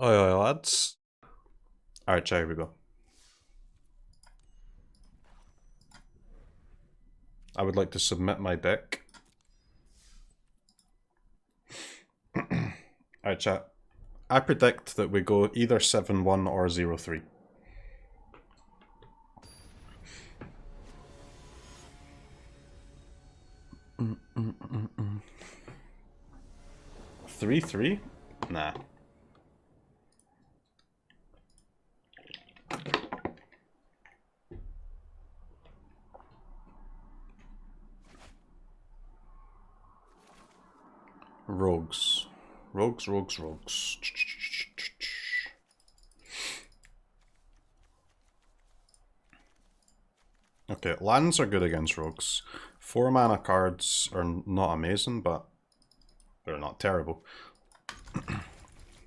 Oi, lads. Alright, here we go. I would like to submit my deck. Alright, chat. I predict that we go either 7-1 or 0-3. Three? Nah. Rogues. Rogues. Okay, lands are good against rogues. 4 mana cards are not amazing, but they're not terrible.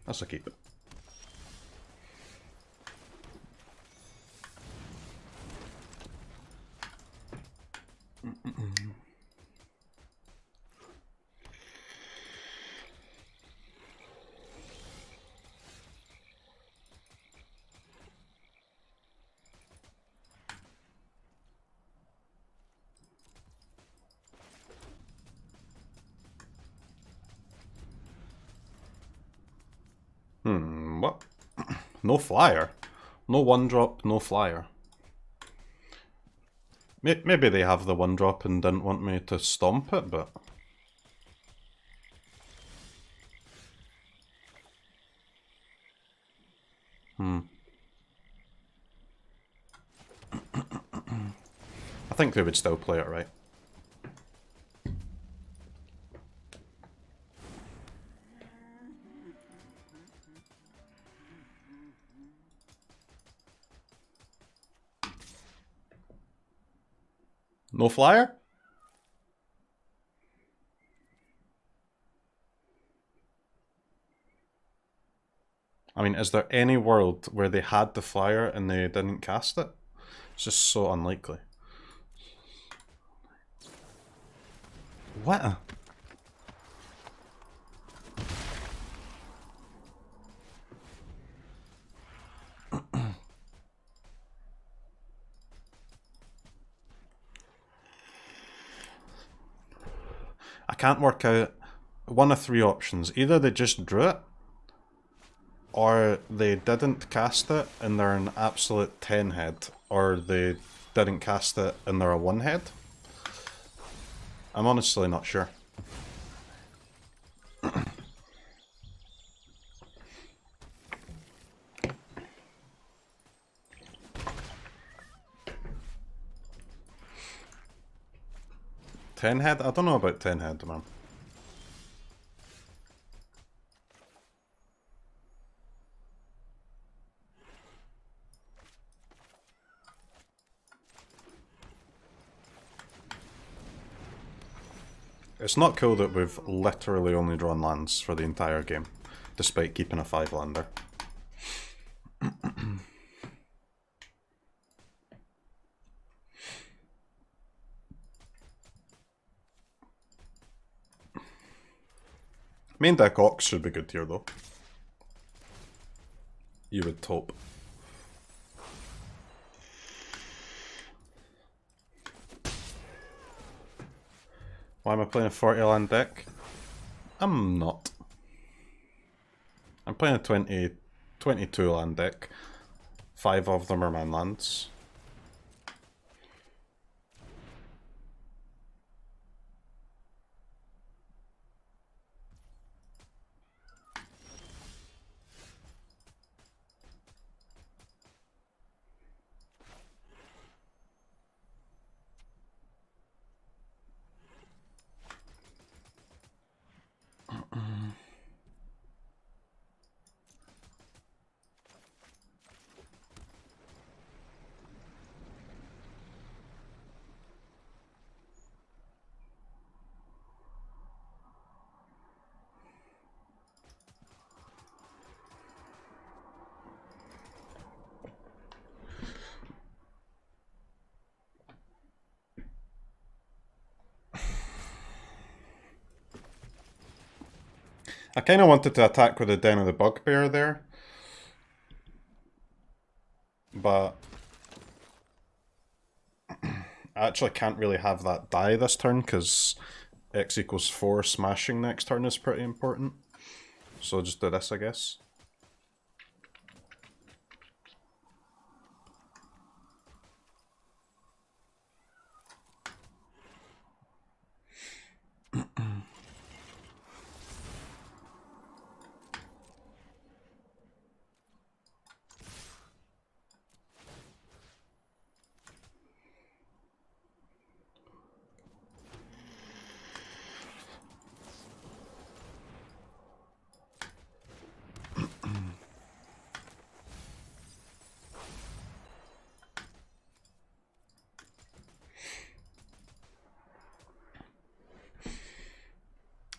That's a keep it. What? No flyer? No 1-drop, no flyer. Maybe they have the 1-drop and didn't want me to stomp it, but... I think they would still play it right. No flyer? I mean, is there any world where they had the flyer and they didn't cast it? It's just so unlikely. What? I can't work out one of 3 options. Either they just drew it, or they didn't cast it and they're an absolute 10 head, or they didn't cast it and they're a 1 head. I'm honestly not sure. Ten head? I don't know about 10 head, man. It's not cool that we've literally only drawn lands for the entire game, despite keeping a 5-lander. Main deck Ox should be good here, though. You would hope. Why am I playing a 40-land deck? I'm not. I'm playing a 22-land deck. 5 of them are man lands. I kind of wanted to attack with the Den of the Bugbear there, but I actually can't really have that die this turn because x equals 4 smashing next turn is pretty important. So I'll just do this, I guess.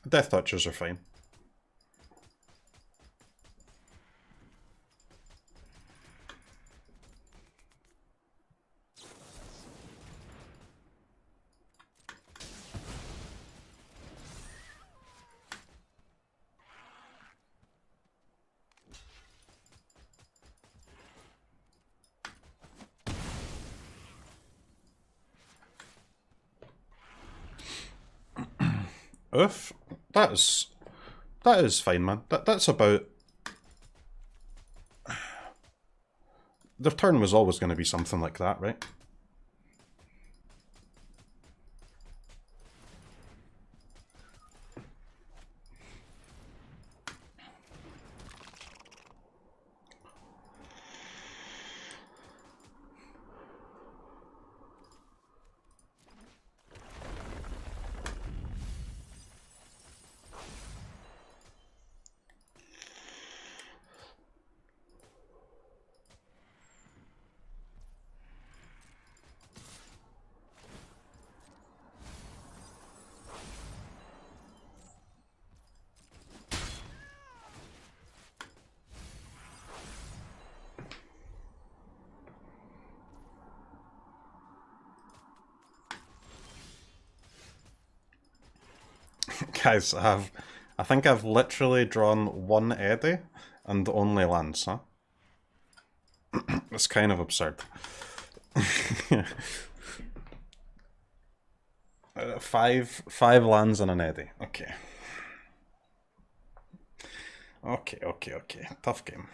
Death Touchers are fine. Oof. That is fine, man. That's about... Their turn was always going to be something like that, right? Guys, I think I've literally drawn one Eddie and only lands, huh? It's kind of absurd. Five lands and an Eddie. Okay. Okay. Tough game.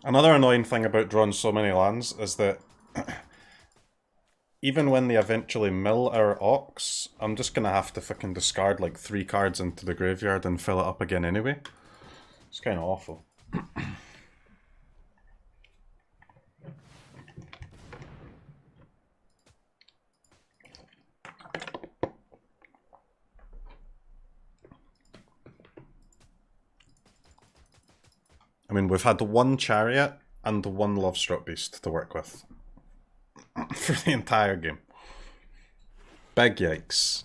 Another annoying thing about drawing so many lands is that even when they eventually mill our Ox, I'm just gonna have to fucking discard like 3 cards into the graveyard and fill it up again anyway. It's kind of awful. I mean, we've had one Chariot and one Lovestruck Beast to work with for the entire game. Big yikes.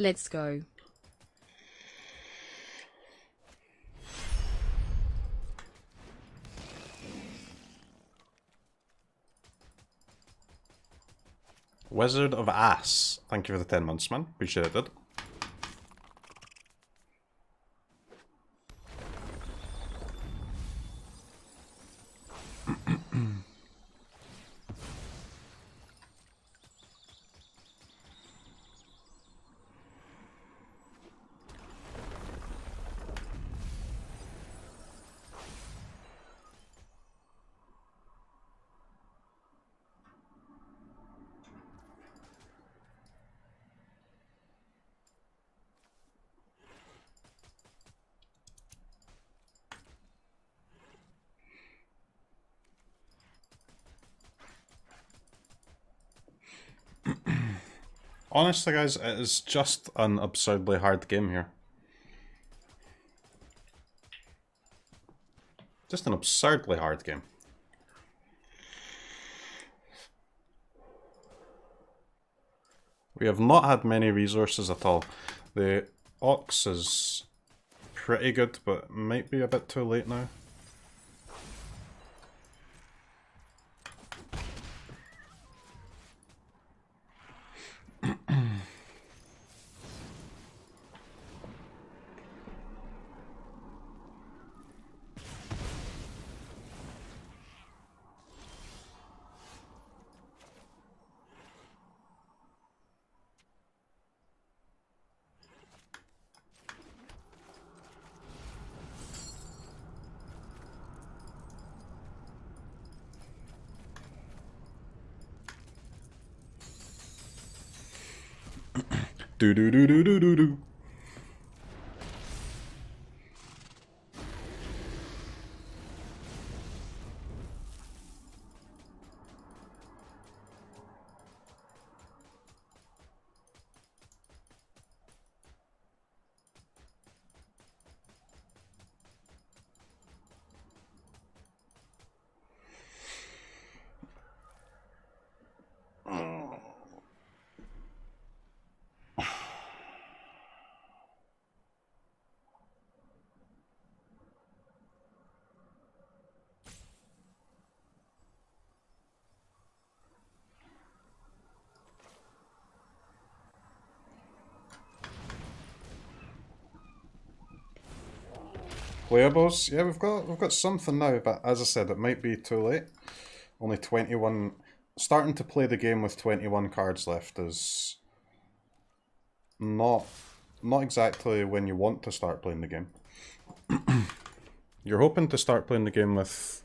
Let's go. Wizard of Ass. Thank you for the 10 months, man. Appreciate it. Honestly, guys, it is just an absurdly hard game here. Just an absurdly hard game. We have not had many resources at all. The Ox is pretty good, but might be a bit too late now. Do do do do do do do. Playables, yeah, we've got something now, but as I said, it might be too late. Only 21. Starting to play the game with 21 cards left is not exactly when you want to start playing the game. You're hoping to start playing the game with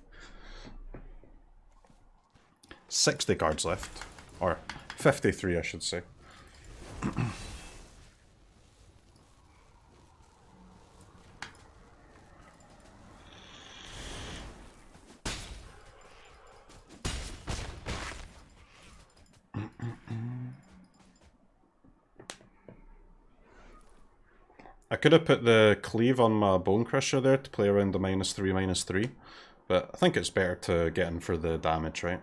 60 cards left, or 53, I should say. I could have put the cleave on my Bone Crusher there to play around the -3/-3, but I think it's better to get in for the damage, right?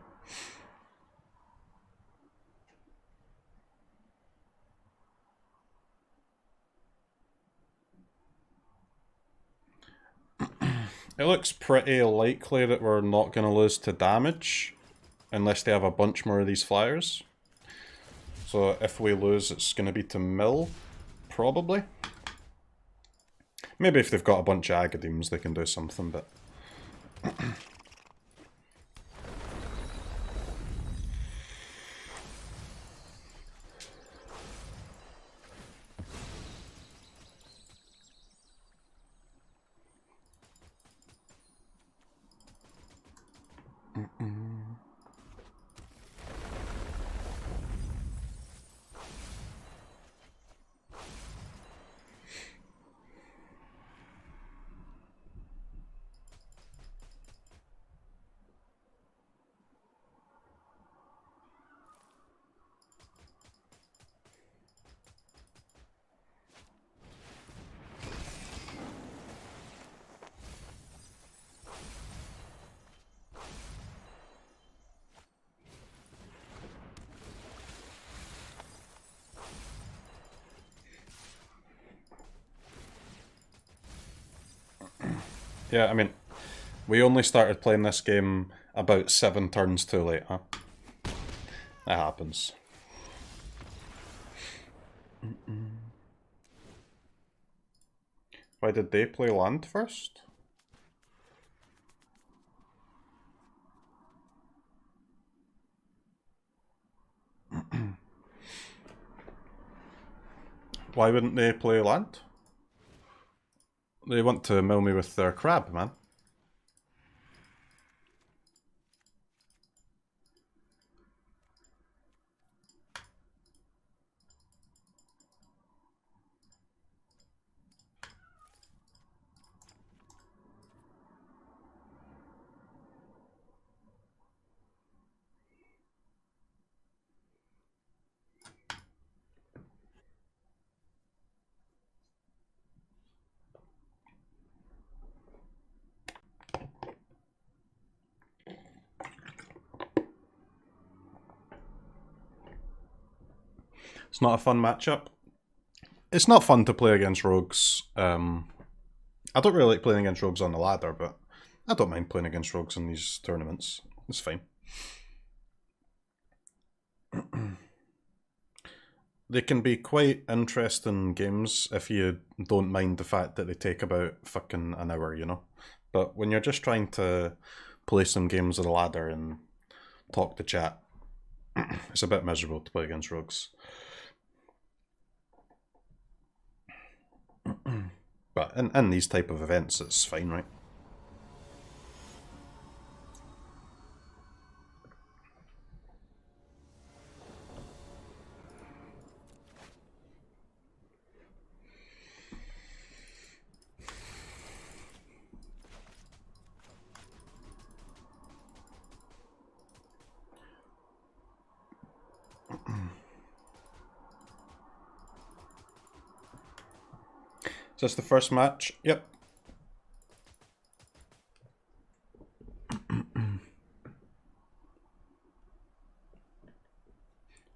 It looks pretty likely that we're not going to lose to damage unless they have a bunch more of these flyers. So if we lose, it's going to be to mill, probably. Maybe if they've got a bunch of Agadeems, they can do something, but... Yeah, I mean, we only started playing this game about 7 turns too late, huh? That happens. Why did they play land first? Why wouldn't they play land? They want to mill me with their crab, man. It's not a fun matchup. It's not fun to play against rogues. I don't really like playing against rogues on the ladder, but I don't mind playing against rogues in these tournaments. It's fine. They can be quite interesting games if you don't mind the fact that they take about fucking an hour, you know? But when you're just trying to play some games of the ladder and talk to chat, it's a bit miserable to play against rogues. But in these type of events, it's fine, right? Is this the first match? Yep.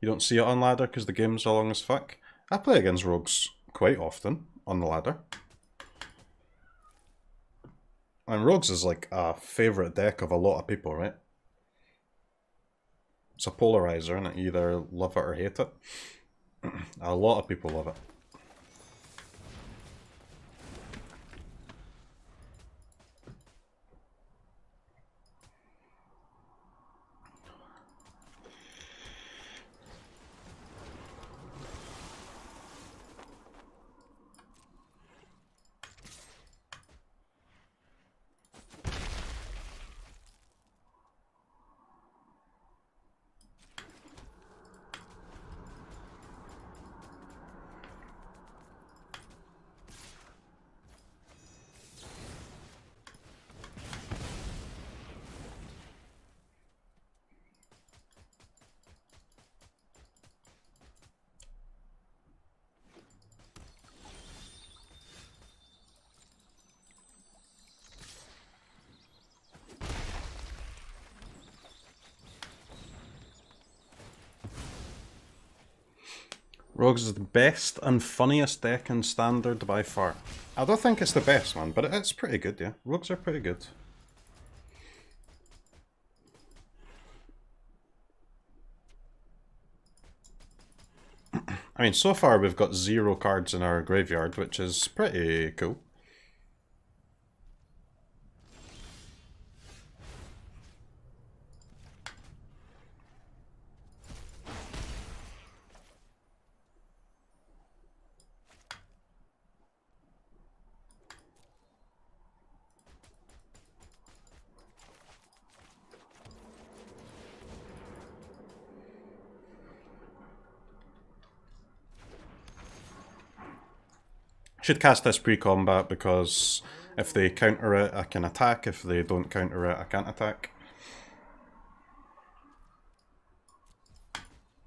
You don't see it on ladder because the game's so long as fuck. I play against rogues quite often on the ladder. And rogues is like a favourite deck of a lot of people, right? It's a polarizer, and you either love it or hate it. A lot of people love it. Rogues is the best and funniest deck in Standard by far. I don't think it's the best one, but it's pretty good, yeah. Rogues are pretty good. I mean, so far we've got 0 cards in our graveyard, which is pretty cool. Should cast this pre-combat because if they counter it, I can attack. If they don't counter it, I can't attack.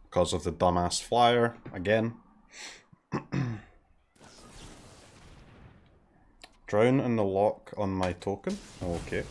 Because of the dumbass flyer, again. Drown in the lock on my token. Okay.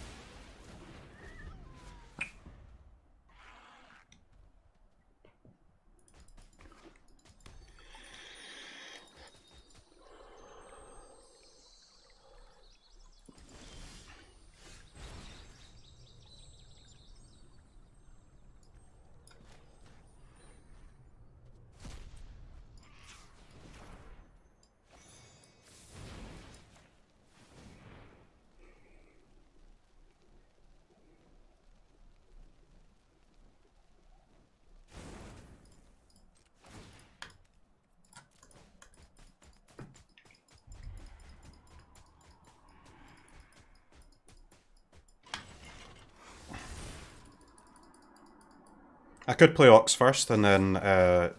I could play Ox first and then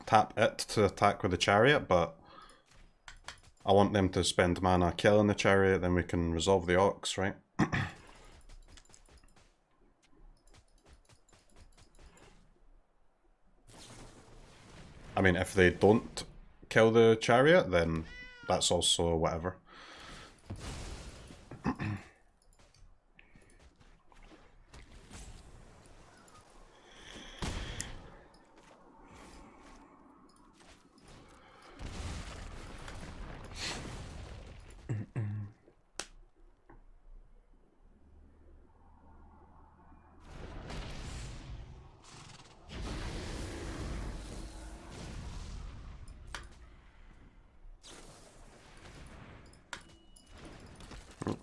tap it to attack with the Chariot, but I want them to spend mana killing the Chariot, then we can resolve the Ox, right? I mean, if they don't kill the Chariot, then that's also whatever.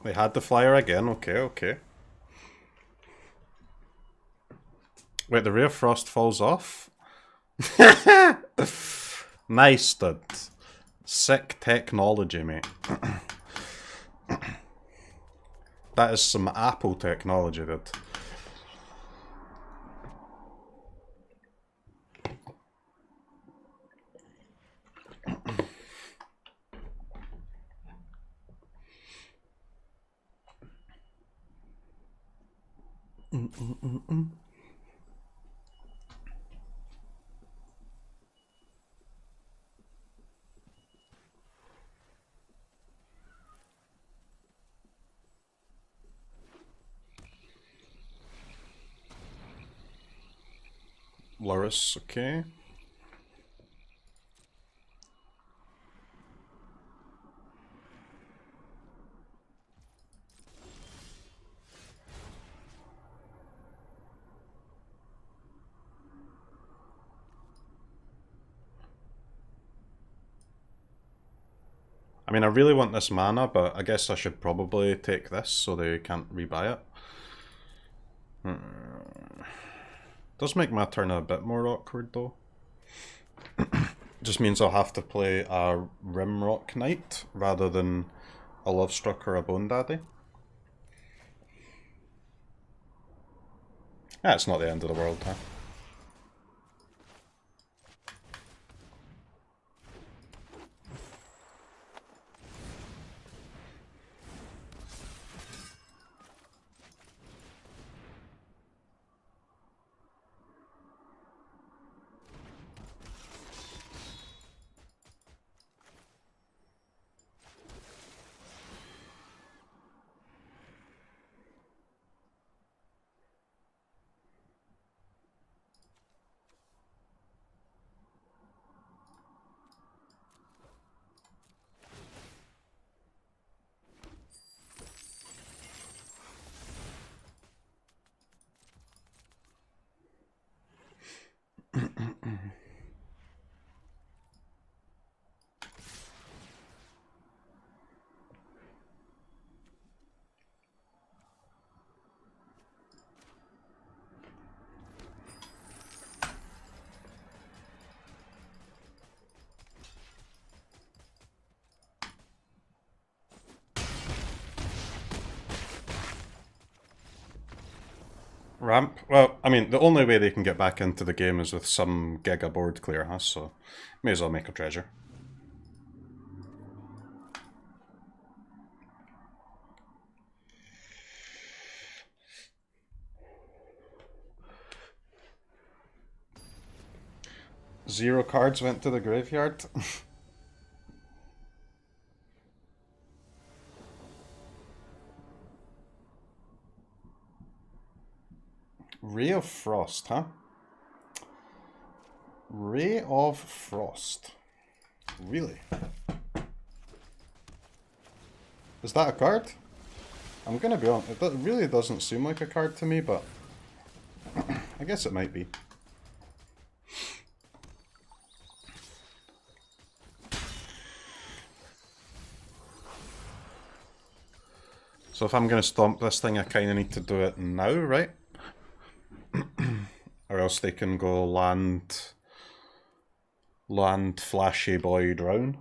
They had the flyer again, okay, okay. Wait, the Ray of Frost falls off? Nice, dude. Sick technology, mate. That is some Apple technology, dude. Loris, okay. I mean, I really want this mana, but I guess I should probably take this so they can't rebuy it. Does make my turn a bit more awkward, though. Just means I'll have to play a Rimrock Knight rather than a Lovestruck or a Bone Daddy. That's not the end of the world, huh? Ramp? Well, I mean, the only way they can get back into the game is with some giga board clear, huh? So, may as well make a treasure. Zero cards went to the graveyard. Ray of Frost, huh? Ray of Frost. Really? Is that a card? I'm gonna be honest, it really doesn't seem like a card to me, but I guess it might be. So if I'm gonna stomp this thing, I kinda need to do it now, right? Or else they can go land Flashy Boy Drown.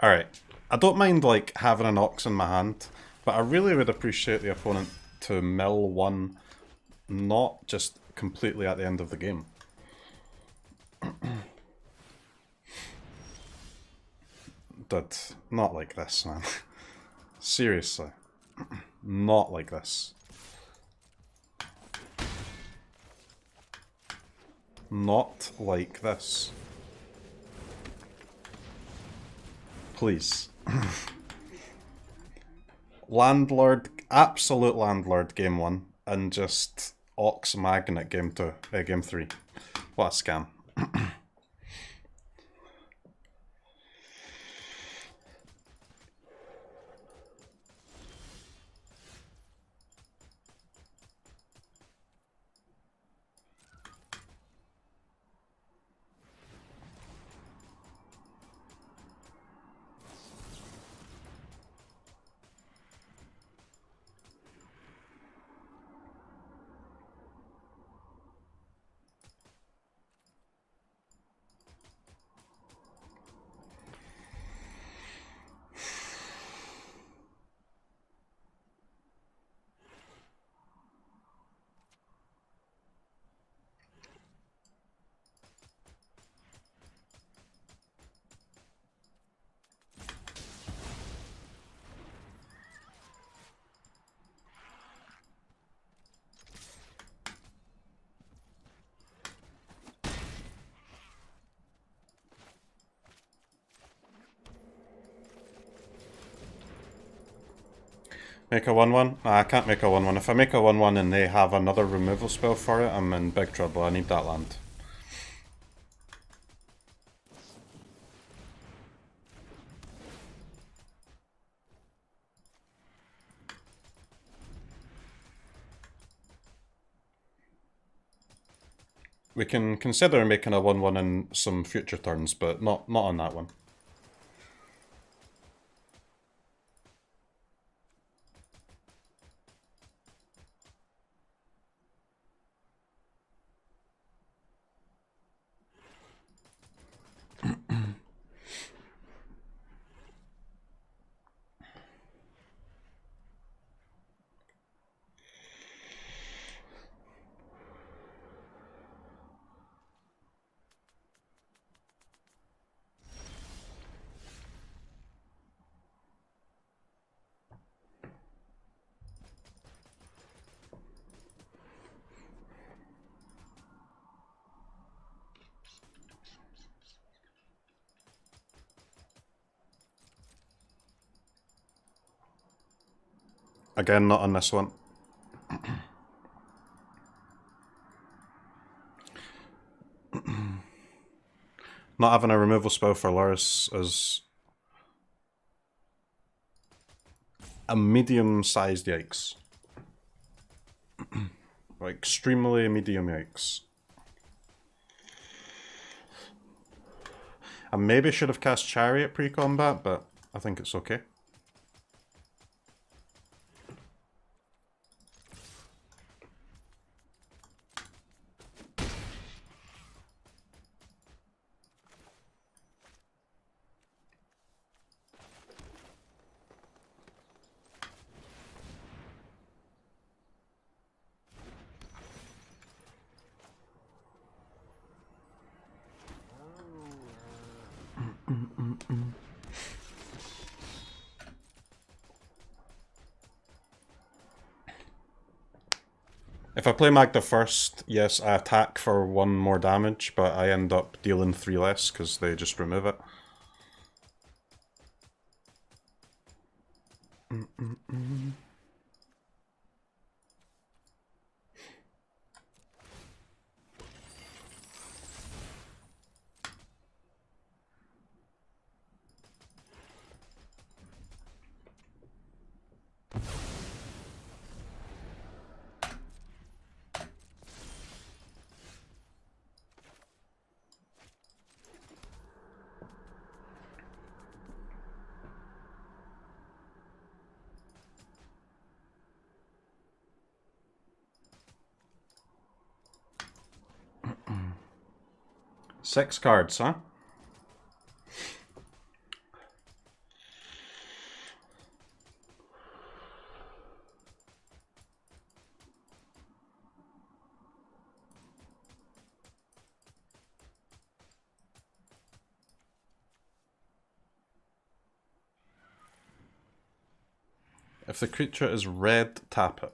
Alright, I don't mind like having an Ox in my hand, but I really would appreciate the opponent to mill one, not just completely at the end of the game. Dude, not like this, man. Seriously. Not like this. Not like this. Please. Landlord, absolute landlord game 1, and just Ox Magnet game 2, game 3. What a scam. Make a 1-1? I can't make a 1-1. If I make a 1-1 and they have another removal spell for it, I'm in big trouble. I need that land. We can consider making a 1-1 in some future turns, but not on that one. Again, not on this one. Not having a removal spell for Lurrus is a medium-sized yikes. Like, extremely medium yikes. I maybe should have cast Chariot pre-combat, but I think it's okay. If I play Magda first, yes, I attack for 1 more damage, but I end up dealing 3 less because they just remove it. Six cards, huh? If the creature is red, tap it.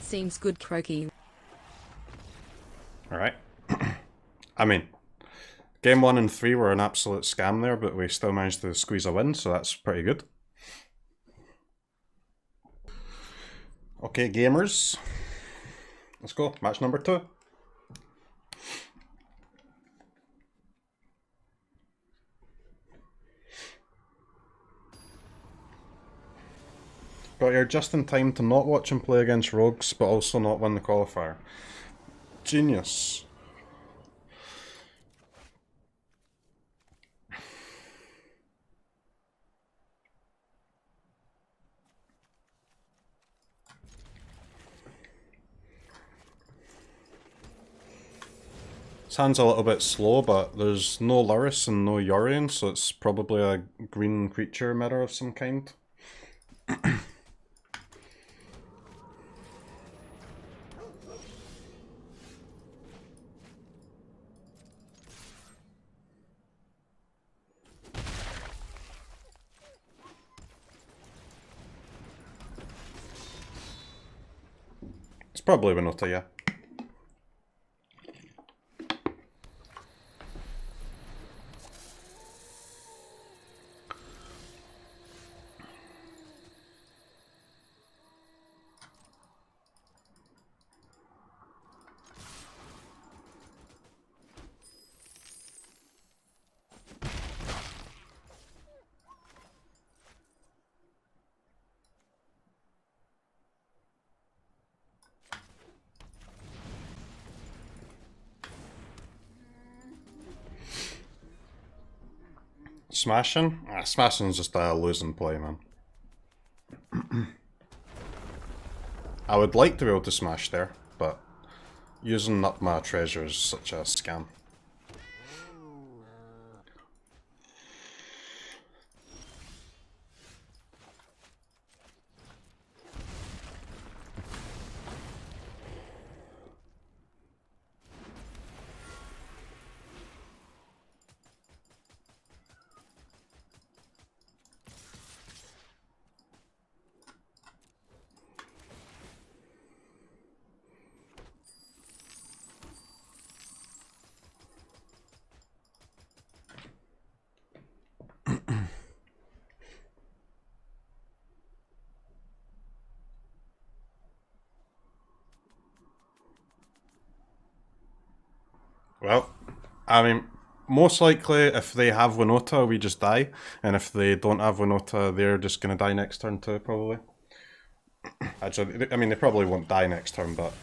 Seems good, CROKEYZ. Alright. I mean, game 1 and 3 were an absolute scam there, but we still managed to squeeze a win, so that's pretty good. Okay, gamers. Let's go. Match number 2. Got here just in time to not watch him play against rogues, but also not win the qualifier. Genius. This hand's a little bit slow, but there's no Luris and no Yorion, so it's probably a green creature mirror of some kind. It's probably Winota, yeah. Smashing? Smashing's just a losing play, man. I would like to be able to smash there, but using up my treasure is such a scam. Well, I mean, most likely if they have Winota, we just die. And if they don't have Winota, they're just going to die next turn too, probably. Actually, I mean, they probably won't die next turn, but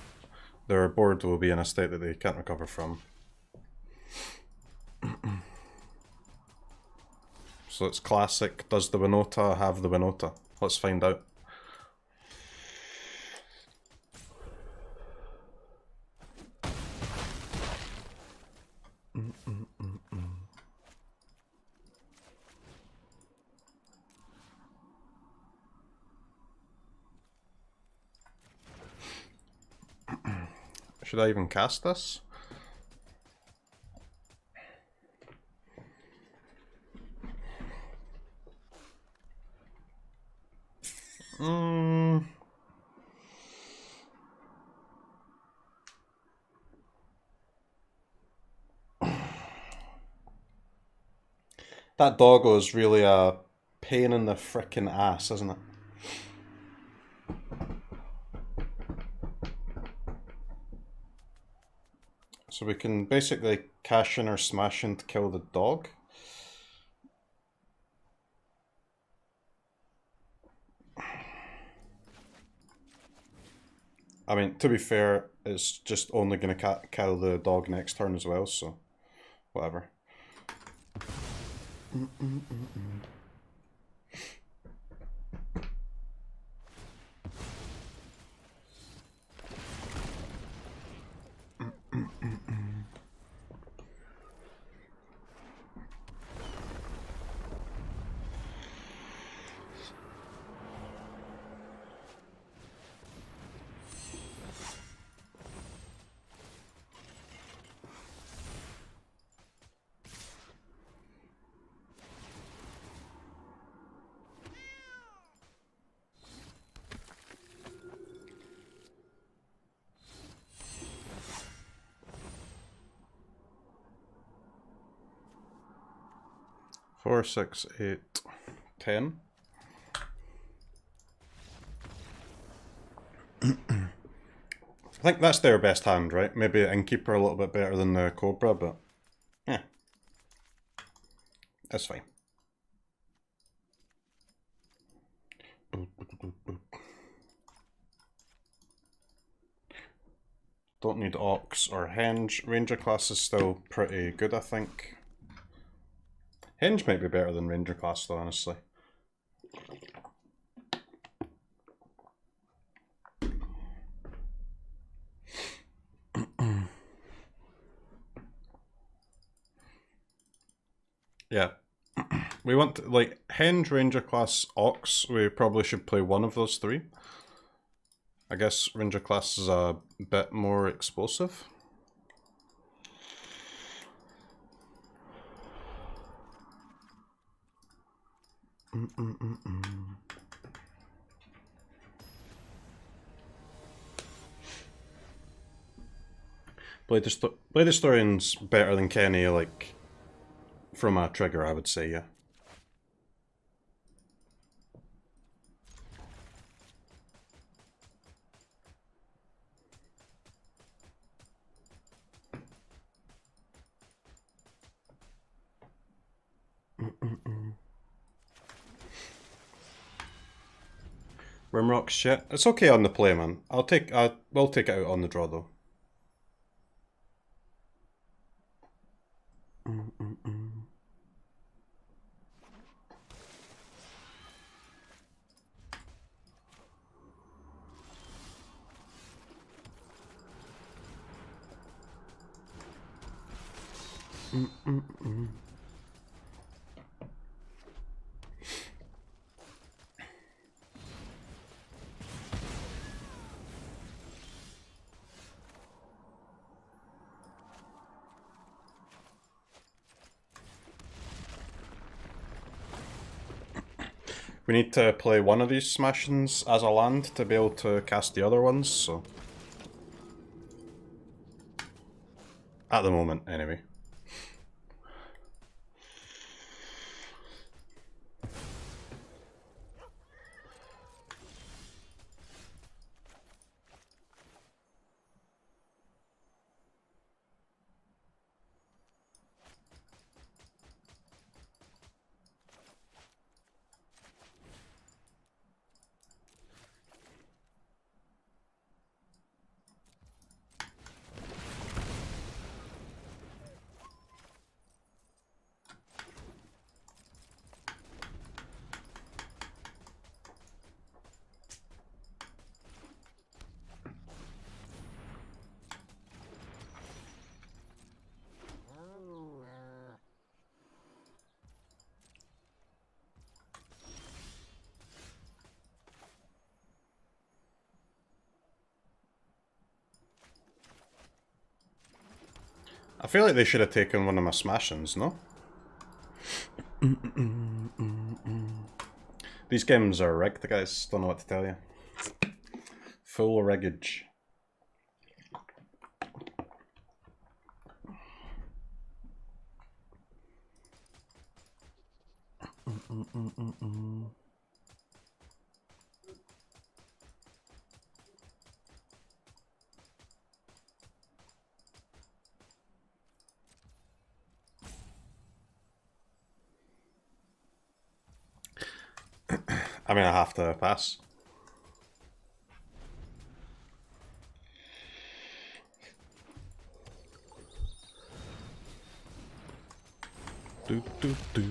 their board will be in a state that they can't recover from. So it's classic, does the Winota have the Winota? Let's find out. Should I even cast this? That doggo is really a pain in the frickin' ass, isn't it? So we can basically cash in or smash in to kill the dog. I mean, to be fair, it's just only going to kill the dog next turn as well, so whatever. Four, 6, 8, 10. I think that's their best hand, right? Maybe Innkeeper a little bit better than the Cobra, but yeah, that's fine. Don't need Ox or Henge. Ranger class is still pretty good, I think. Henge might be better than Ranger class though, honestly. Yeah. We want, like, Henge, Ranger class, Ox, we probably should play one of those three. I guess Ranger class is a bit more explosive. Blade Historian's better than Kenny, like, from a trigger, I would say, yeah. Rimrock shit. It's okay on the play, man. We'll take it out on the draw though. We need to play one of these smashings as a land to be able to cast the other ones, so... At the moment, anyway. I feel like they should have taken one of my smashings, no? These games are rigged, guys. Don't know what to tell you. Full riggage. I mean, I have to pass. Do do do.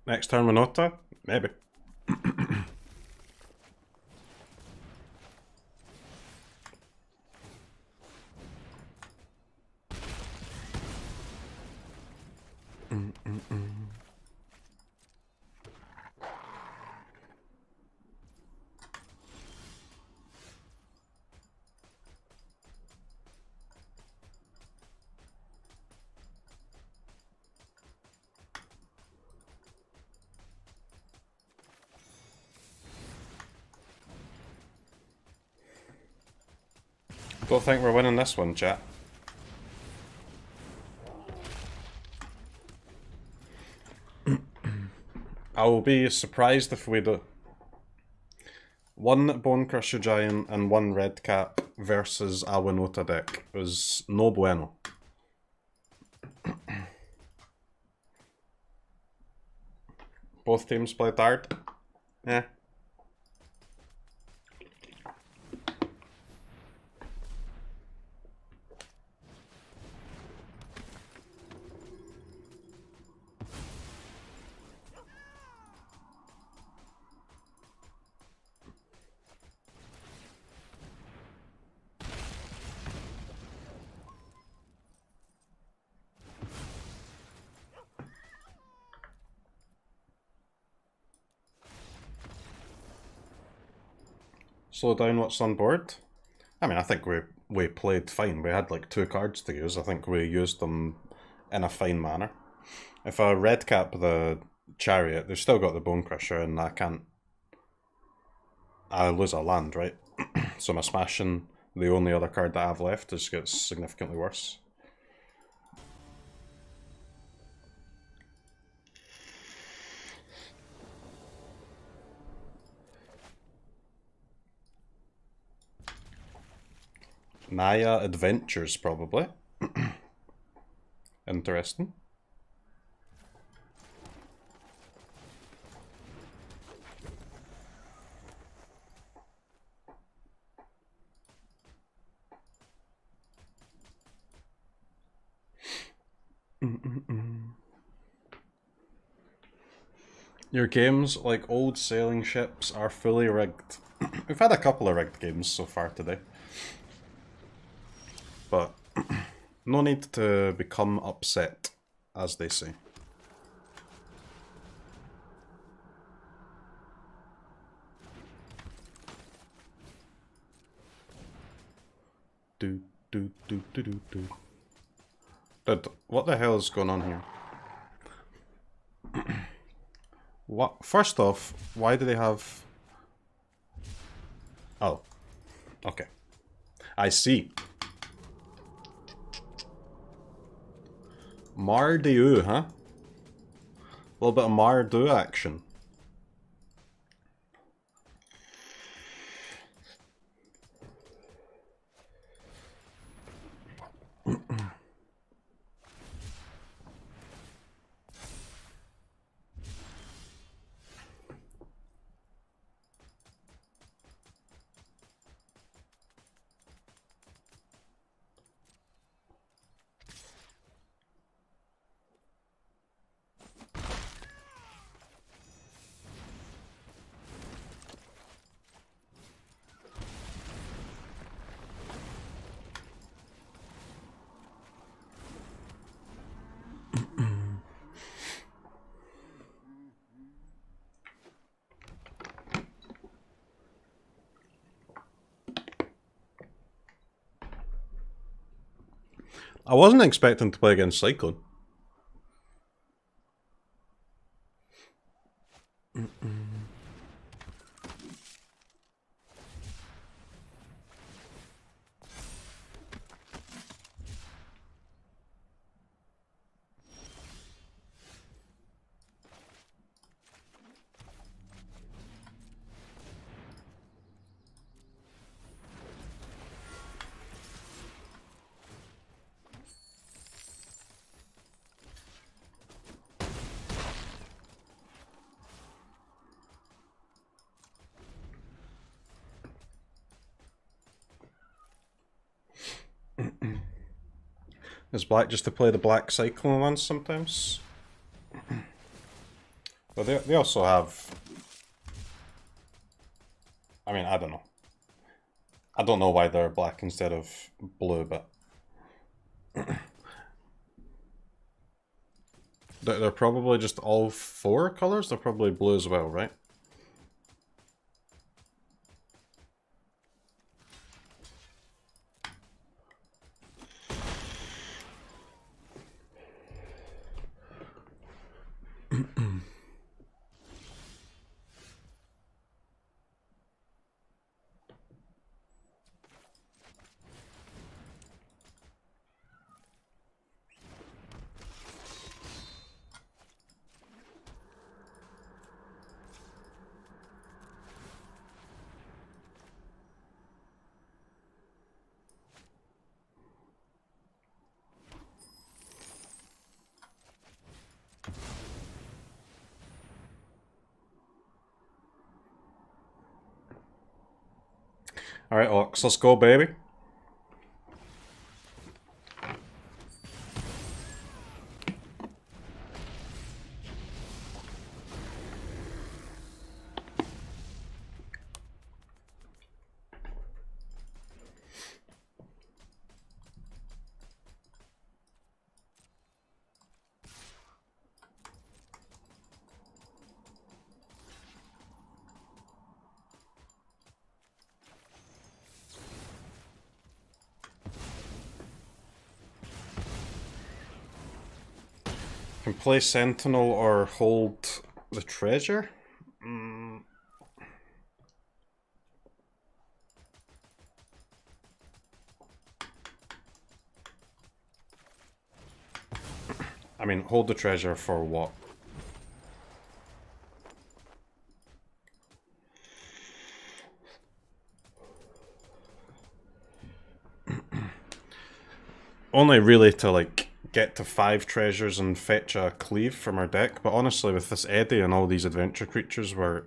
Next turn winota? Maybe. Don't think we're winning this one, chat. I will be surprised if we do. One Bone Crusher Giant and one Red Cap versus a Winota deck was no bueno. Both teams played hard. Yeah. Slow down what's on board. I mean, I think we played fine. We had like 2 cards to use. I think we used them in a fine manner. If I red cap the Chariot, they've still got the Bone Crusher, and I lose a land, right? So my smashing, the only other card that I have left, just gets significantly worse. Naya Adventures, probably. Interesting. Your games, like old sailing ships, are fully rigged. We've had a couple of rigged games so far today. But no need to become upset, as they say. Do do do do do do. Dude, what the hell is going on here? What? First off, why do they have... Oh. Okay. I see. Mardu, huh? A little bit of Mardu action. I wasn't expecting to play against Cyclone. Is black just to play the black Cyclone ones sometimes? But they also have... I mean, I don't know. I don't know why they're black instead of blue, but... They're probably just all 4 colors? They're probably blue as well, right? Alright, Ox, let's go, baby. Can play Sentinel or hold the treasure? I mean, hold the treasure for what? Only really to, like, get to 5 treasures and fetch a cleave from our deck, but honestly, with this Eddie and all these adventure creatures, we're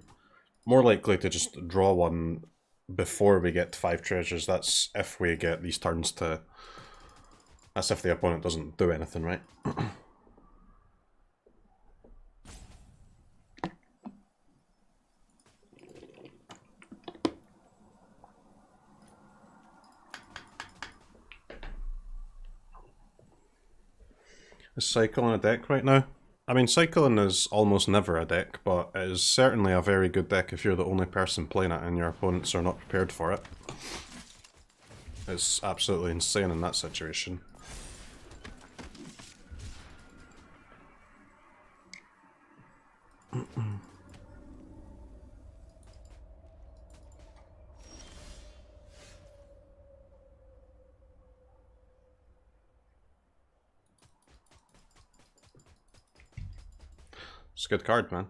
more likely to just draw one before we get to 5 treasures. That's if we get these turns to... That's if the opponent doesn't do anything, right? Is Cyclone a deck right now? I mean, Cyclone is almost never a deck, but it is certainly a very good deck if you're the only person playing it and your opponents are not prepared for it. It's absolutely insane in that situation. It's a good card, man.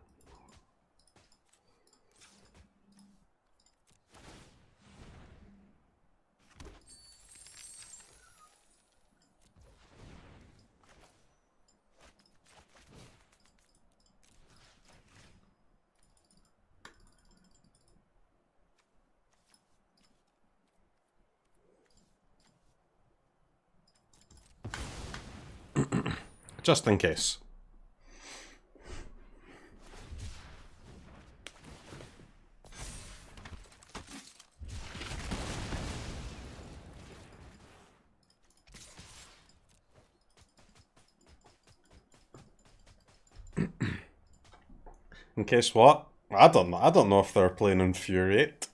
Just in case. In case what? I don't know. I don't know if they're playing Infuriate.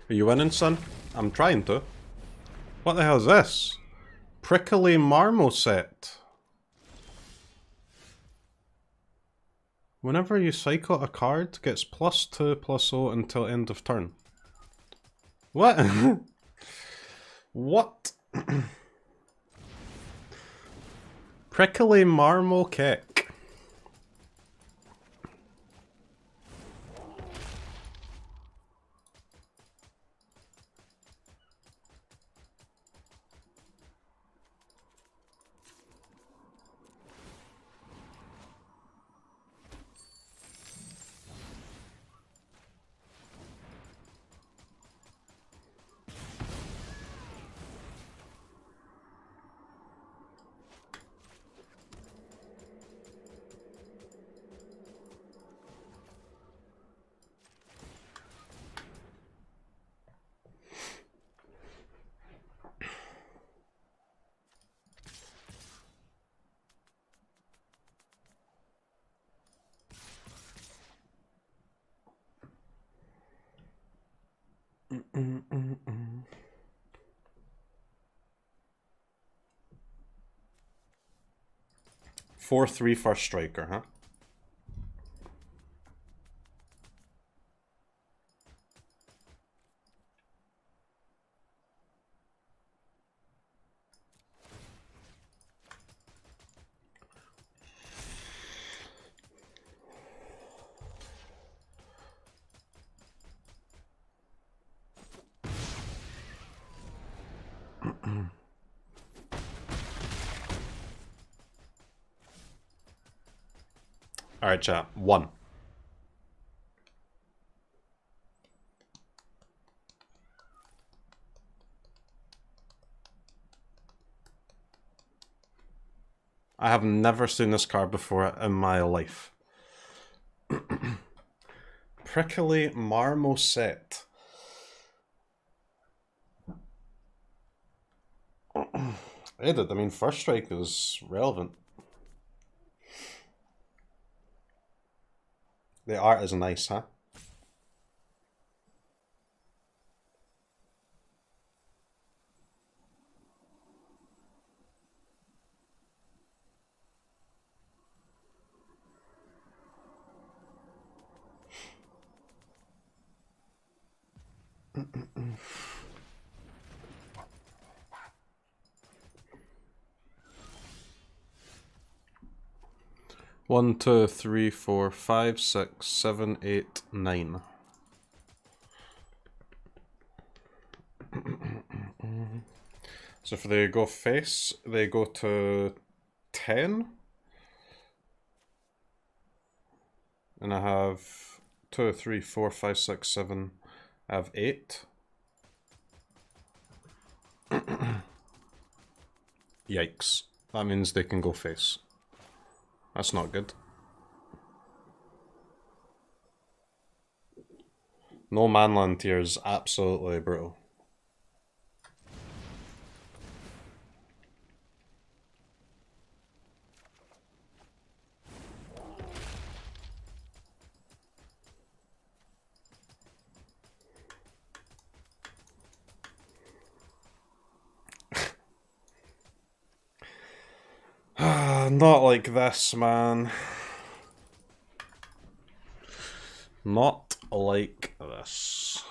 Are you winning, son? I'm trying to. What the hell is this? Prickly Marmoset. Whenever you cycle a card, gets +2/+0 until end of turn. What? What? Prickly Marmoset. Four-three first striker, huh? Alright, chat. 1. I have never seen this card before in my life. Prickly Marmoset. Edit, I mean, first strike is relevant. The art is nice, huh? One, two, three, four, five, 6, 7, 8, 9. So if they go face, they go to 10. And I have 2, 3, 4, 5, 6, 7. I have 8. Yikes. That means they can go face. That's not good. No manland tier is absolutely brutal. Not like this, man. Not like this.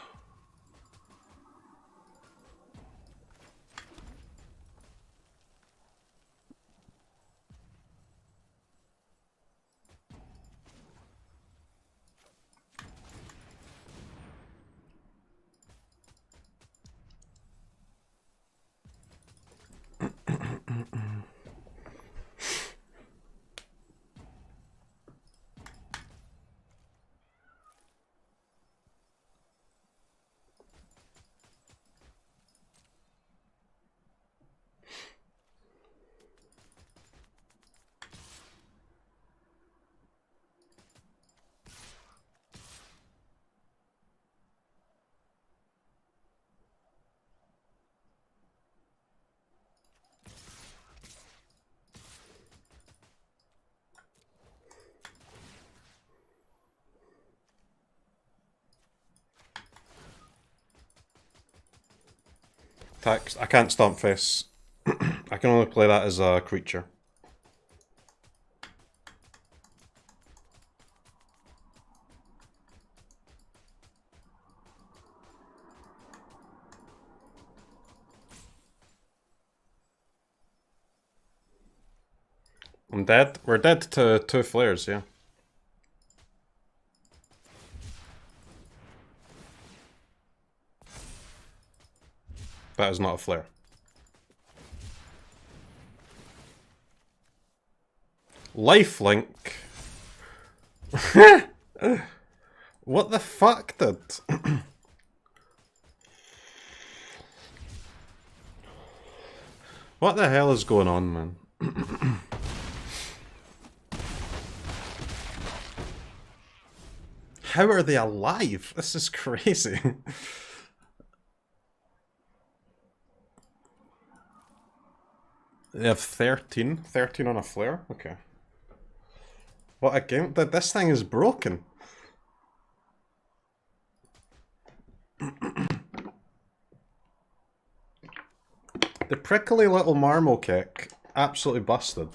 Tax. I can't stomp face. I can only play that as a creature. I'm dead. We're dead to 2 flares, yeah. That is not a flare. Lifelink. What the fuck, dude? What the hell is going on, man? How are they alive? This is crazy. They have 13. 13 on a flare? Okay. What a game. This thing is broken. The prickly little marble kick absolutely busted.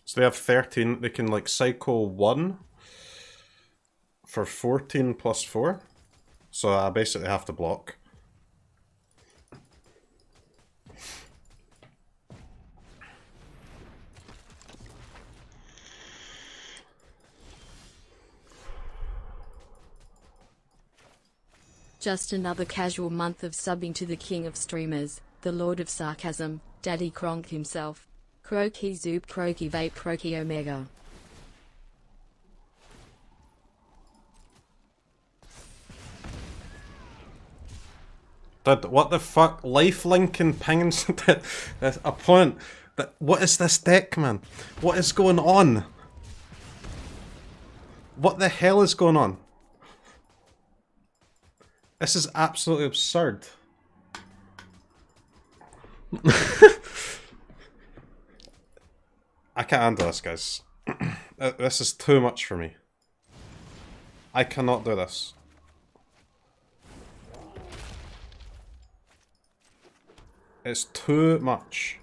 So they have 13. They can like cycle 1 for 14 plus 4. So I basically have to block. Just another casual month of subbing to the king of streamers, the lord of sarcasm, Daddy Kronk himself. CROKEYZ Zoop CROKEY Vape CROKEY Omega. Dude, what the fuck? Lifelink and pinging this opponent. What is this deck, man? What is going on? What the hell is going on? This is absolutely absurd. I can't handle this, guys. This is too much for me. I cannot do this. It's too much.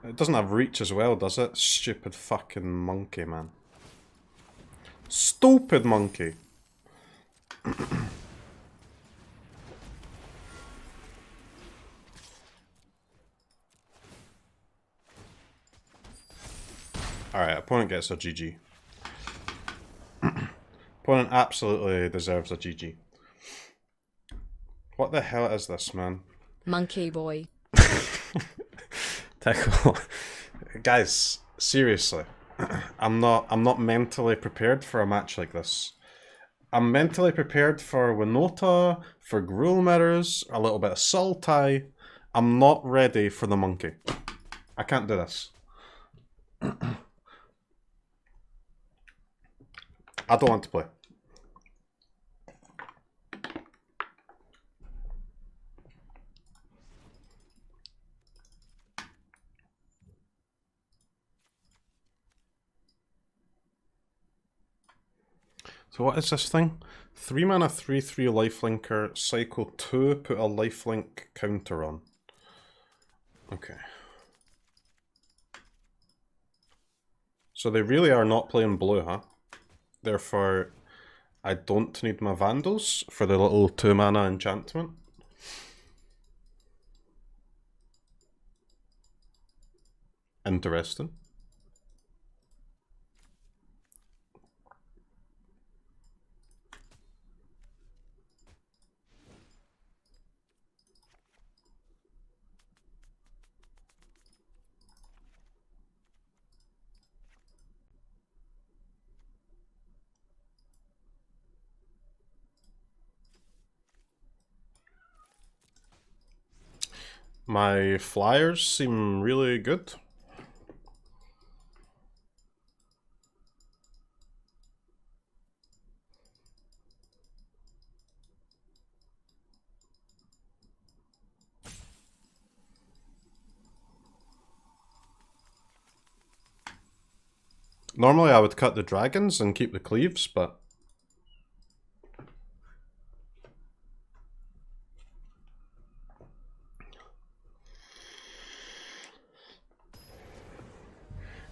It doesn't have reach as well, does it? Stupid fucking monkey, man. Stupid monkey. Alright, opponent gets a GG. Opponent absolutely deserves a GG. What the hell is this, man? Monkey boy. Tackle. Guys, seriously. I'm not mentally prepared for a match like this. I'm mentally prepared for Winota, for Gruul Mirrors, a little bit of Sultai. I'm not ready for the monkey. I can't do this. I don't want to play. So what is this thing? 3 mana 3/3 lifelinker, cycle 2, put a lifelink counter on. Okay. So they really are not playing blue, huh? Therefore, I don't need my Vandals for the little 2 mana enchantment. Interesting. My flyers seem really good. Normally I would cut the dragons and keep the cleaves, but...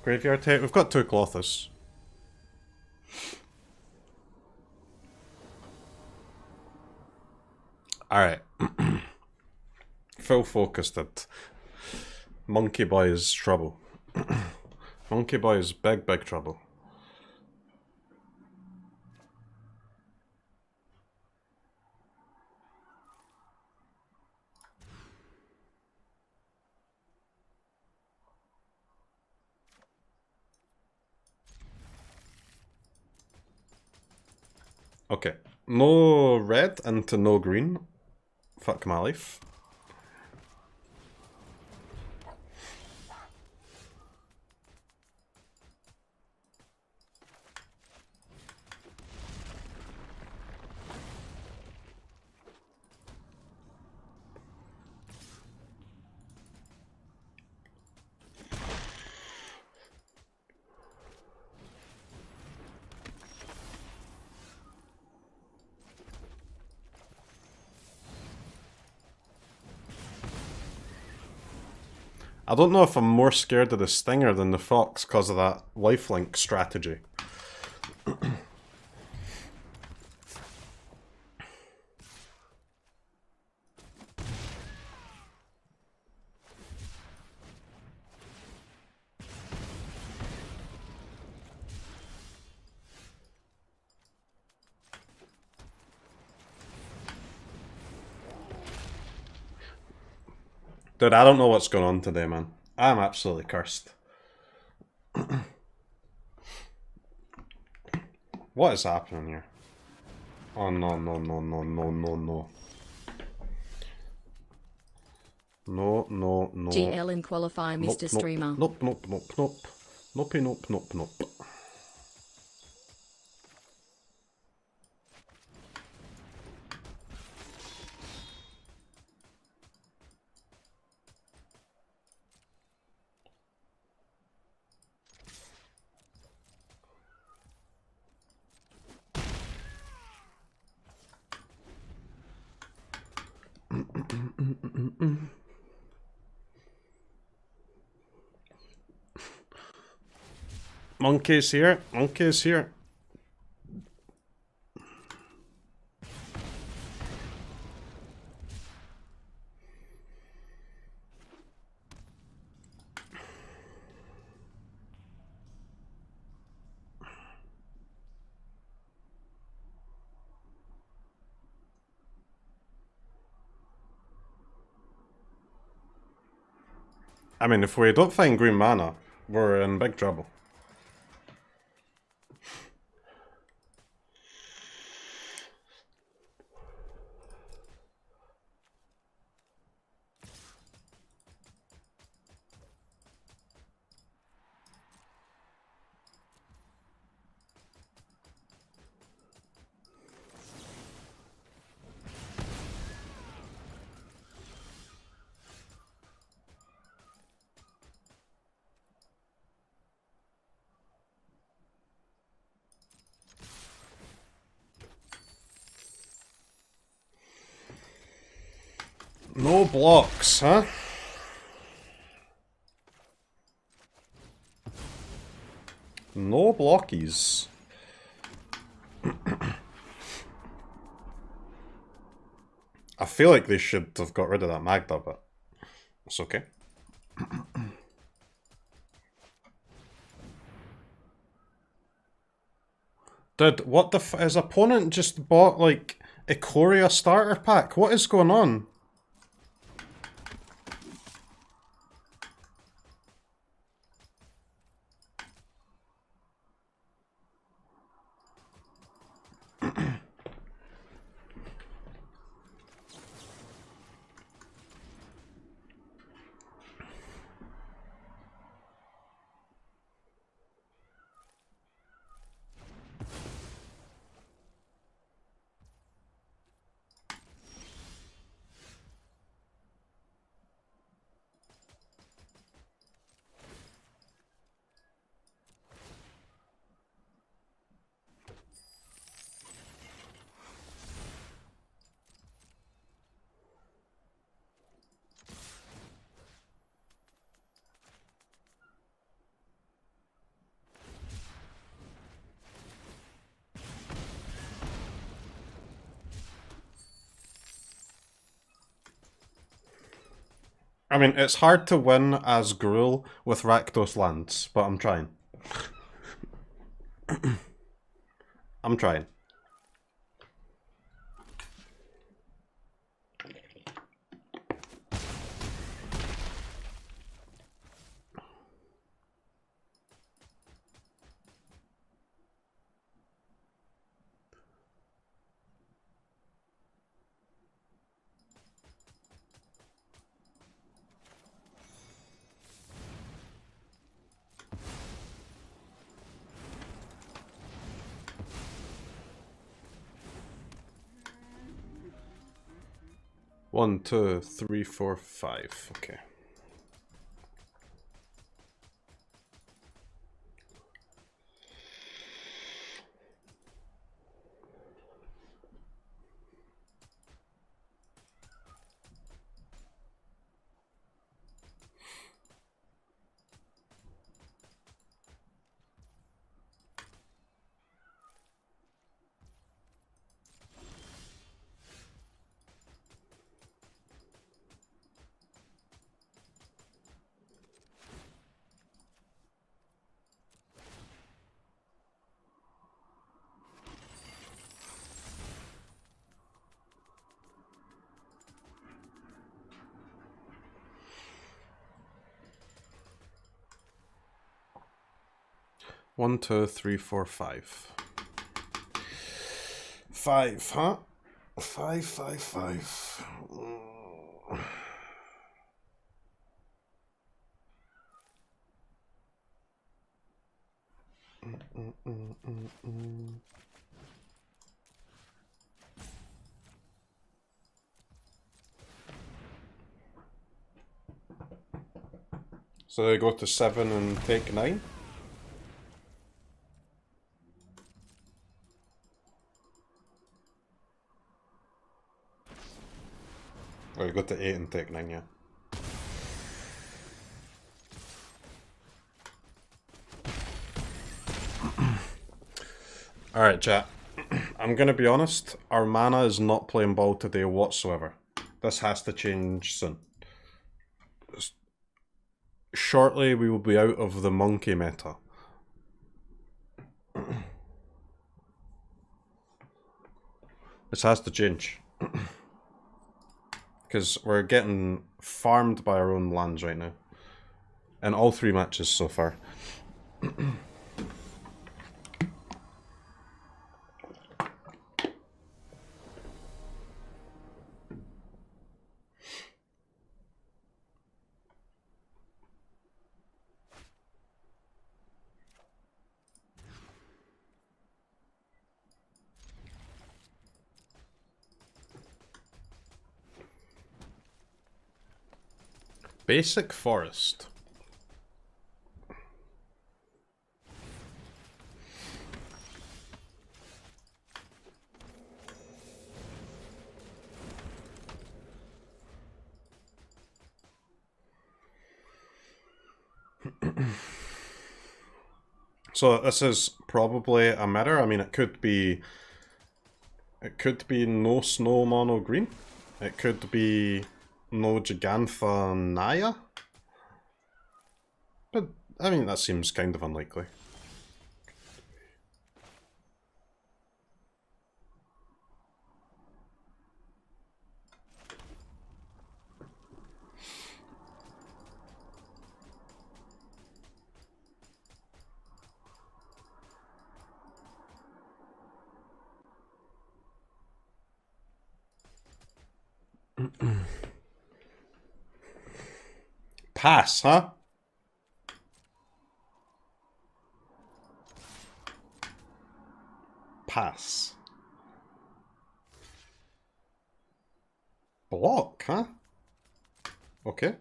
Graveyard hit. We've got 2 Clothas. Alright. Full focused at Monkey Boy's trouble. Monkey Boy's big, big trouble. Okay. No red into no green. Fuck my life. I don't know if I'm more scared of the Stinger than the Fox because of that lifelink strategy. Dude, I don't know what's going on today, man. I'm absolutely cursed. What is happening here? Oh, no, no, no, no, no, no, no. No, no, no. GL in Qualifier, Nope, Mr. nope, Streamer. Nope, nope, nope, nope. Nope, nope, nope, nope. Monkey's here. Monkey's here. I mean, if we don't find green mana, we're in big trouble. No blocks, huh? No blockies. I feel like they should have got rid of that Magda, but it's okay. Dude, what the f- his opponent just bought, like, Ikoria starter pack? What is going on? I mean, it's hard to win as Gruul with Rakdos lands, but I'm trying. I'm trying. One, two, three, four, five. Okay. One, two, three, four, five. Five, huh? Five, five, five. So they go to 7 and take 9? Or you go to 8 and take 9, yeah. Alright, chat. I'm gonna be honest, our mana is not playing ball today whatsoever. This has to change soon. Shortly we will be out of the monkey meta. This has to change. Because we're getting farmed by our own lands right now. In all 3 matches so far. Basic Forest. So this is probably a mirror. I mean, it could be no snow mono green. It could be no Gigantha Naya. But I mean, that seems kind of unlikely. Pass, huh? Pass. Block, huh? Okay.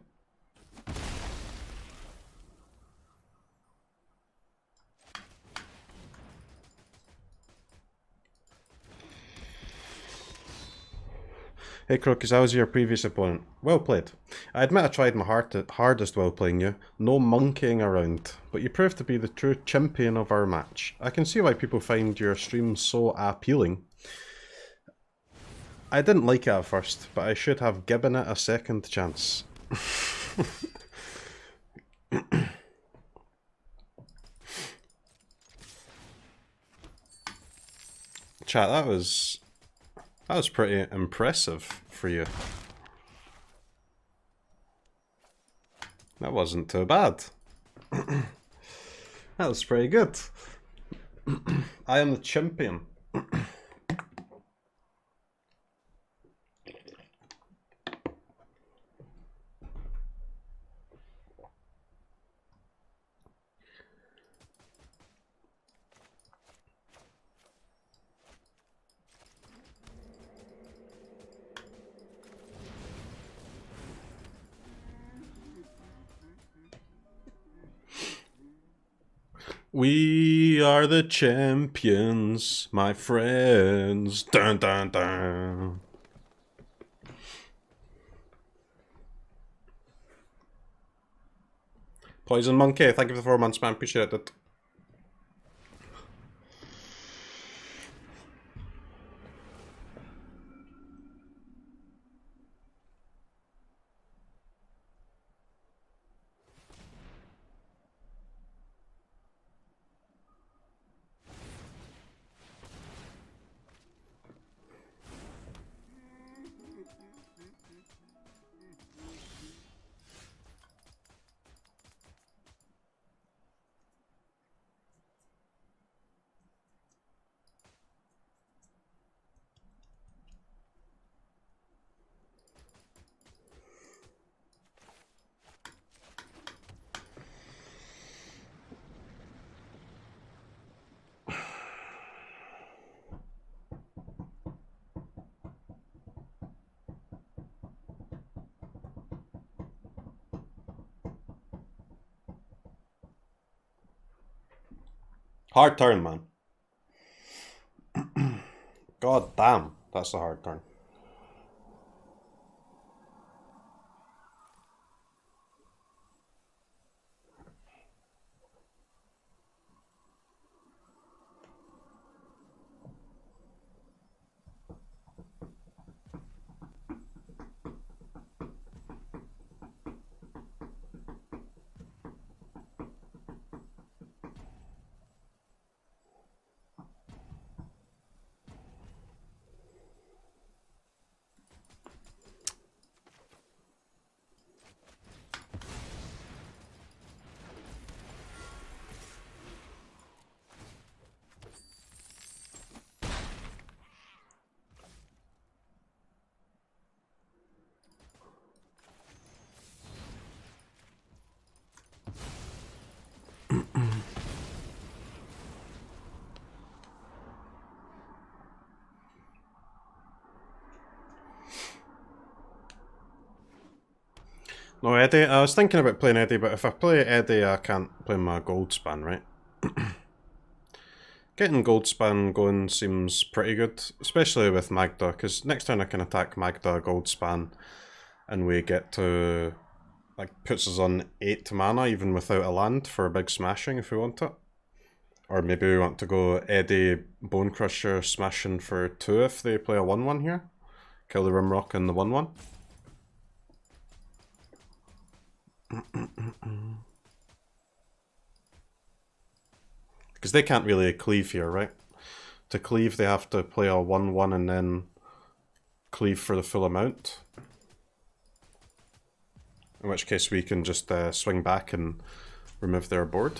Hey CROKEYZ, how was your previous opponent? Well played. I admit I tried my hardest while playing you. No monkeying around. But you proved to be the true champion of our match. I can see why people find your stream so appealing. I didn't like it at first, but I should have given it a second chance. Chat, that was pretty impressive for you. That wasn't too bad. That was pretty good. I am the champion. We are the champions, my friends. Dun dun dun. Poison Monkey, thank you for the 4 months, man. Appreciate it. Hard turn, man. God damn, that's a hard turn. No, Eddie, I was thinking about playing Eddie, but if I play Eddie, I can't play my Goldspan, right? Getting Goldspan going seems pretty good, especially with Magda, because next turn I can attack Magda, Goldspan, and we get to, like, puts us on 8 mana even without a land for a big smashing if we want it. Or maybe we want to go Eddie, Bone Crusher, smashing for 2 if they play a 1-1 here. Kill the Rimrock and the 1-1. Because they can't really cleave here, right? To cleave they have to play a 1-1 and then cleave for the full amount. In which case we can just swing back and remove their board.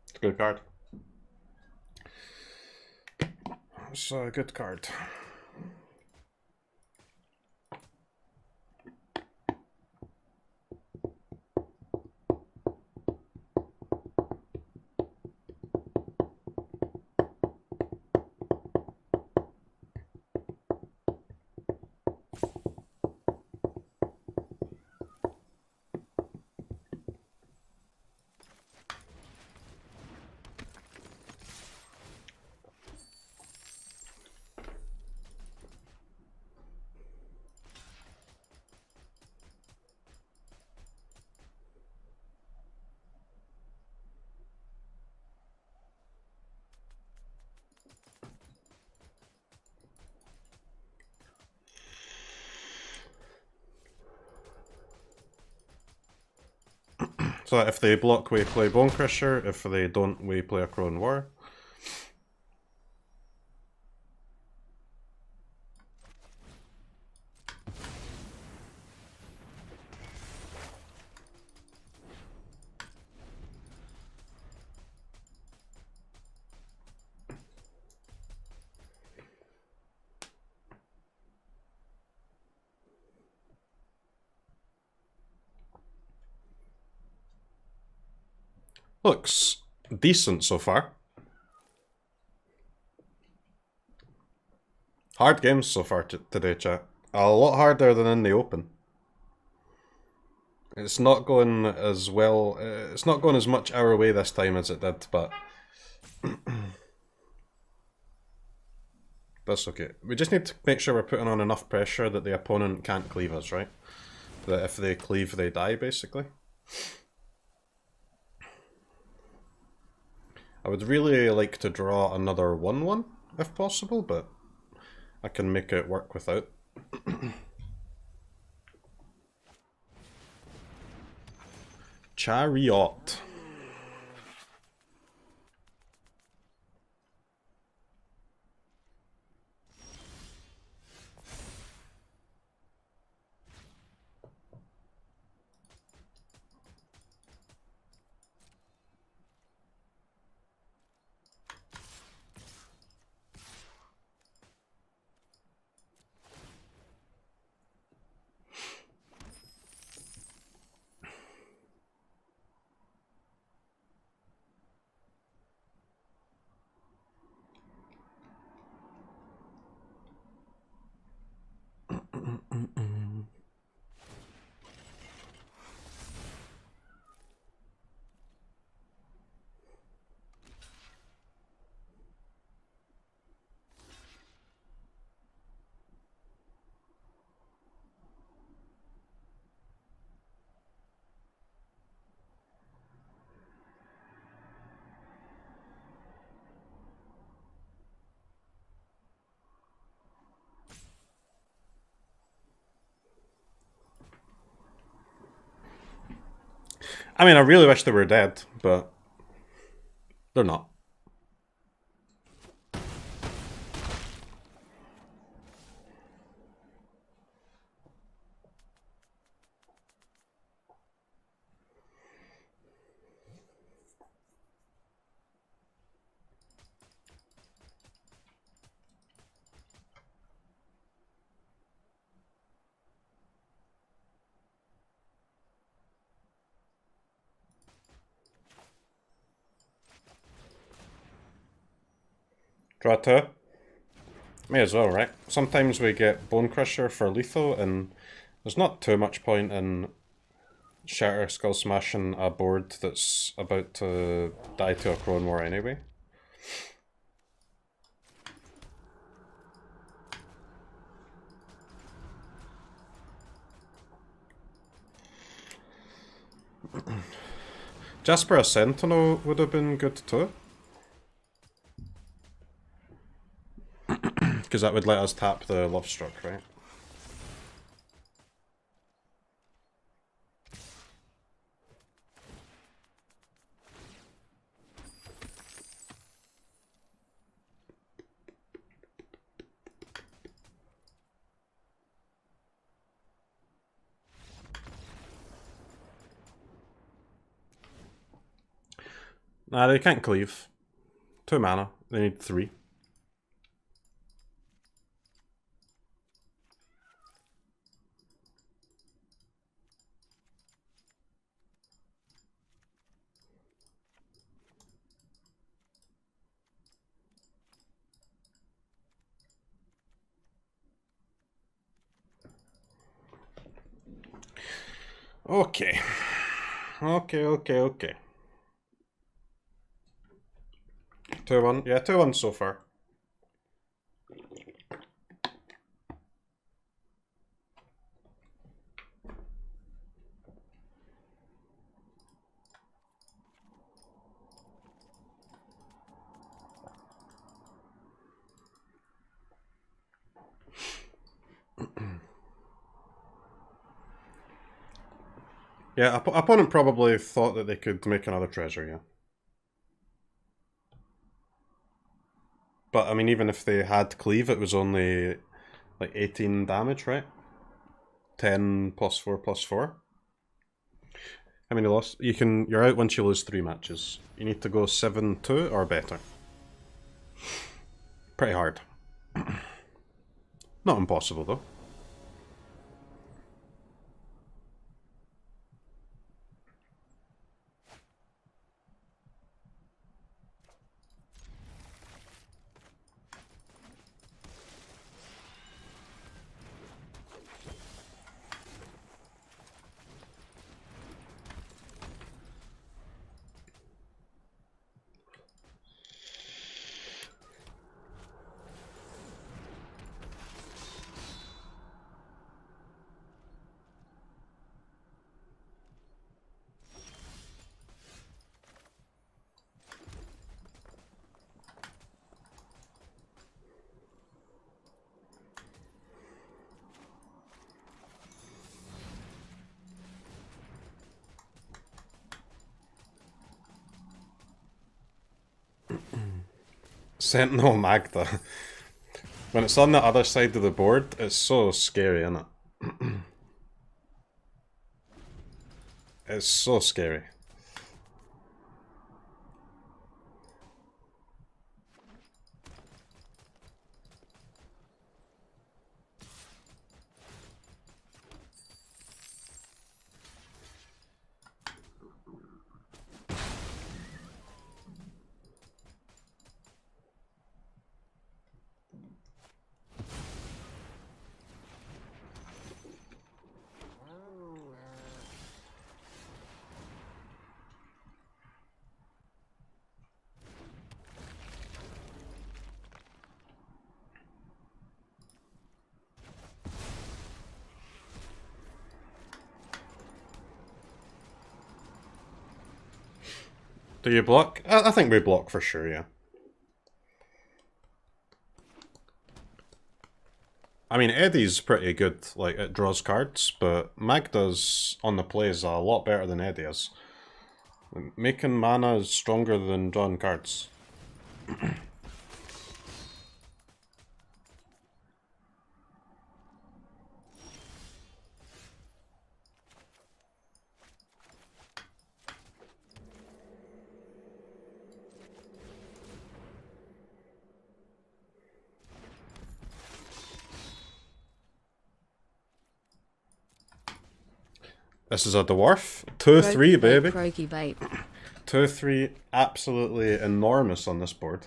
It's a good card. It's a good card. So if they block, we play Bone Crusher. If they don't, we play a Crone War. Looks decent so far. Hard games so far today, chat. A lot harder than in the open. It's not going as well. It's not going as much our way this time as it did, but that's okay. We just need to make sure we're putting on enough pressure that the opponent can't cleave us, right? That if they cleave, they die, basically. I would really like to draw another 1-1, if possible, but I can make it work without. Chariot. I mean, I really wish they were dead, but they're not. Draw 2. May as well, right? Sometimes we get Bone Crusher for lethal, and there's not too much point in Shatter Skull smashing a board that's about to die to a Crone War anyway. Jasper a Sentinel would have been good too. Because that would let us tap the Love Struck, right? Nah, they can't cleave. 2 mana. They need 3. Okay. Okay. 2-1. Yeah, 2-1 so far. Yeah, opponent probably thought that they could make another treasure, yeah. But, I mean, even if they had cleave, it was only, like, 18 damage, right? 10 plus 4 plus 4. How many lost? You're out once you lose 3 matches. You need to go 7-2 or better. Pretty hard. Not impossible, though. Sentinel Magda. When it's on the other side of the board, it's so scary, isn't it? It's so scary. Do you block? I think we block for sure, yeah. I mean, Eddie's pretty good, like, it draws cards, but Magda's on the play is a lot better than Eddie is. Making mana is stronger than drawing cards. This is a dwarf. 2-3, baby. CROKEY vape. 2-3, absolutely enormous on this board.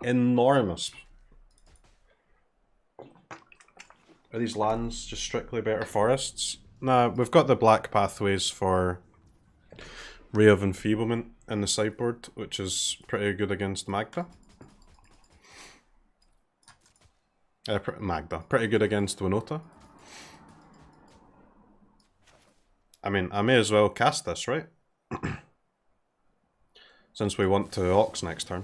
Enormous. Are these lands just strictly better forests? Nah, we've got the black pathways for Ray of Enfeeblement in the sideboard, which is pretty good against Magda. Magda. Pretty good against Winota. I mean, I may as well cast this, right? Since we want to Ox next turn.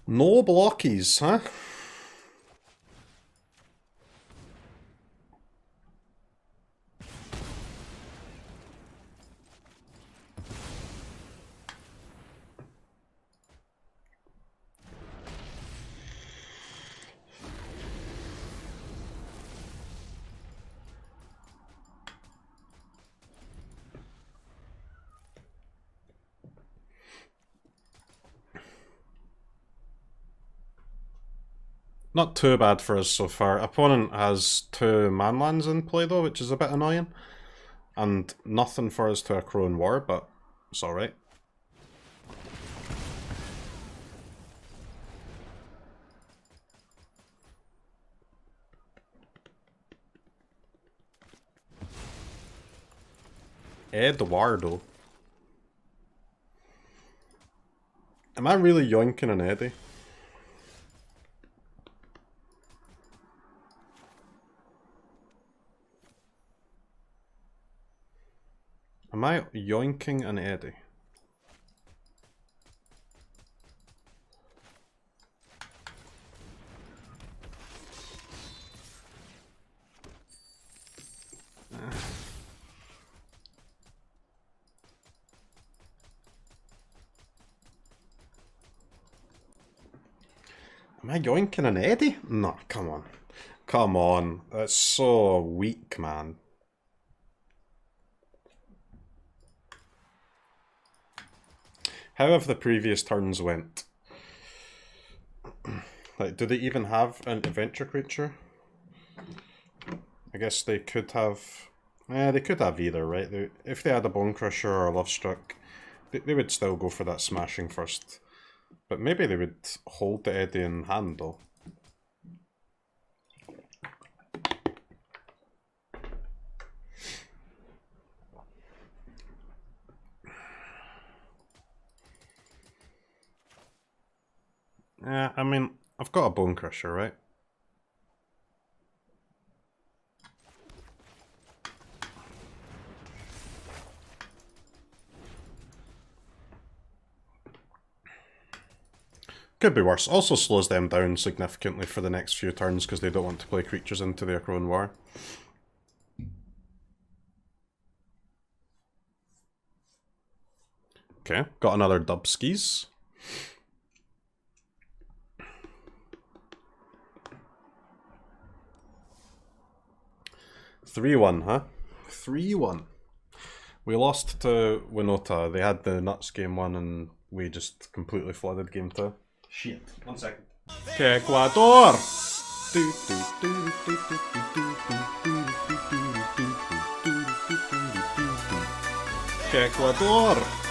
No blockies, huh? Not too bad for us so far. Opponent has 2 manlands in play though, which is a bit annoying. And nothing for us to accrue in war, but it's alright. Eduardo. Am I really yoinking an Eddie? Am I yoinking an Eddie? Am I yoinking an Eddie? No, come on. Come on. That's so weak, man. How have the previous turns went? Like, do they even have an adventure creature? I guess they could have... they could have either, right? If they had a Bone Crusher or a Lovestruck, they would still go for that smashing first. But maybe they would hold the Eddie in hand, though. Yeah, I mean, I've got a Bone Crusher, right? Could be worse. Also slows them down significantly for the next few turns because they don't want to play creatures into their Crone War. Okay, got another Dubskis. (3-1), huh? 3-1. We lost to Winota. They had the Nuts game 1 and we just completely flooded game 2. Shit. 1 second. Ecuador! Ecuador!